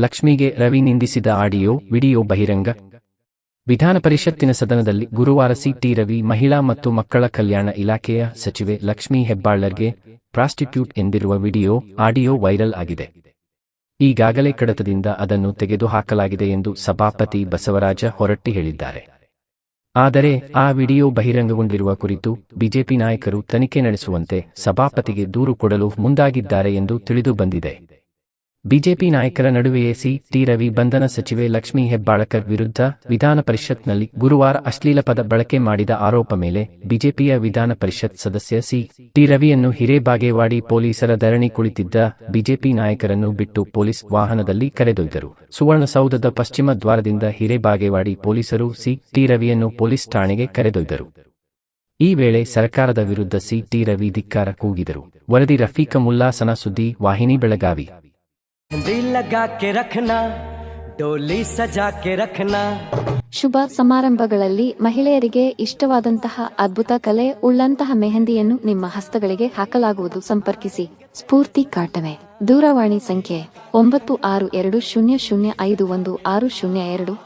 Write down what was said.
ಲಕ್ಷ್ಮಿಗೆ Ravi ನಿಂದಿಸಿದ audio video ಬಹಿರಂಗ. ವಿಧಾನಪರಿಷತ್ತಿನ ಸದನದಲ್ಲಿ ಗುರುವಾರ ಟಿ ರವಿ ಮಹಿಳಾ ಮತ್ತು ಮಕ್ಕಳ ಕಲ್ಯಾಣ ಇಲಾಖೆಯ ಸಚಿವೆ ಲಕ್ಷ್ಮೀ ಹೆಬ್ಬಾಳ್ಕರ್ಗೆ ಪ್ರಾಸ್ಟಿಟ್ಯೂಟ್ ಎಂದಿರುವ ವಿಡಿಯೋ ಆಡಿಯೋ ವೈರಲ್ ಆಗಿದೆ. ಈಗಾಗಲೇ ಕಡತದಿಂದ ಅದನ್ನು ತೆಗೆದುಹಾಕಲಾಗಿದೆ ಎಂದು ಸಭಾಪತಿ ಬಸವರಾಜ ಹೊರಟ್ಟಿ ಹೇಳಿದ್ದಾರೆ. ಆದರೆ ಆ ವಿಡಿಯೋ ಬಹಿರಂಗಗೊಂಡಿರುವ ಕುರಿತು ಬಿಜೆಪಿ ನಾಯಕರು ತನಿಖೆ ನಡೆಸುವಂತೆ ಸಭಾಪತಿಗೆ ದೂರು ಕೊಡಲು ಮುಂದಾಗಿದ್ದಾರೆ ಎಂದು ತಿಳಿದು ಬಂದಿದೆ. ಬಿಜೆಪಿ ನಾಯಕರ ನಡುವೆಯೇ ಟಿ ರವಿ ಬಂಧನ. ಸಚಿವೆ ಲಕ್ಷ್ಮೀ ಹೆಬ್ಬಾಳ್ಕರ್ ವಿರುದ್ಧ ವಿಧಾನ ಪರಿಷತ್ನಲ್ಲಿ ಗುರುವಾರ ಅಶ್ಲೀಲ ಪದ ಬಳಕೆ ಮಾಡಿದ ಆರೋಪ ಮೇಲೆ ಬಿಜೆಪಿಯ ವಿಧಾನ ಪರಿಷತ್ ಸದಸ್ಯ ಟಿ ರವಿಯನ್ನು ಹಿರೇಬಾಗೇವಾಡಿ ಪೊಲೀಸರ ಧರಣಿ ಕುಳಿತಿದ್ದ ಬಿಜೆಪಿ ನಾಯಕರನ್ನು ಬಿಟ್ಟು ಪೊಲೀಸ್ ವಾಹನದಲ್ಲಿ ಕರೆದೊಯ್ದರು. ಸುವರ್ಣಸೌಧದ ಪಶ್ಚಿಮ ದ್ವಾರದಿಂದ ಹಿರೇಬಾಗೇವಾಡಿ ಪೊಲೀಸರು ಟಿ ರವಿಯನ್ನು ಪೊಲೀಸ್ ಠಾಣೆಗೆ ಕರೆದೊಯ್ದರು. ಈ ವೇಳೆ ಸರ್ಕಾರದ ವಿರುದ್ಧ ಟಿ ರವಿ ಧಿಕ್ಕಾರ ಕೂಗಿದರು. ವರದಿ ರಫೀಕ ಮುಲ್ಲಾ, ಸನ ಸುದ್ದಿ ವಾಹಿನಿ, ಬೆಳಗಾವಿ. ಶುಭ ಸಮಾರಂಭಗಳಲ್ಲಿ ಮಹಿಳೆಯರಿಗೆ ಇಷ್ಟವಾದಂತಹ ಅದ್ಭುತ ಕಲೆ ಉಳ್ಳಂತಹ ಮೆಹಂದಿಯನ್ನು ನಿಮ್ಮ ಹಸ್ತಗಳಿಗೆ ಹಾಕಲಾಗುವುದು. ಸಂಪರ್ಕಿಸಿ ಸ್ಫೂರ್ತಿ ಕಾಟವೆ. ದೂರವಾಣಿ ಸಂಖ್ಯೆ 9620051602.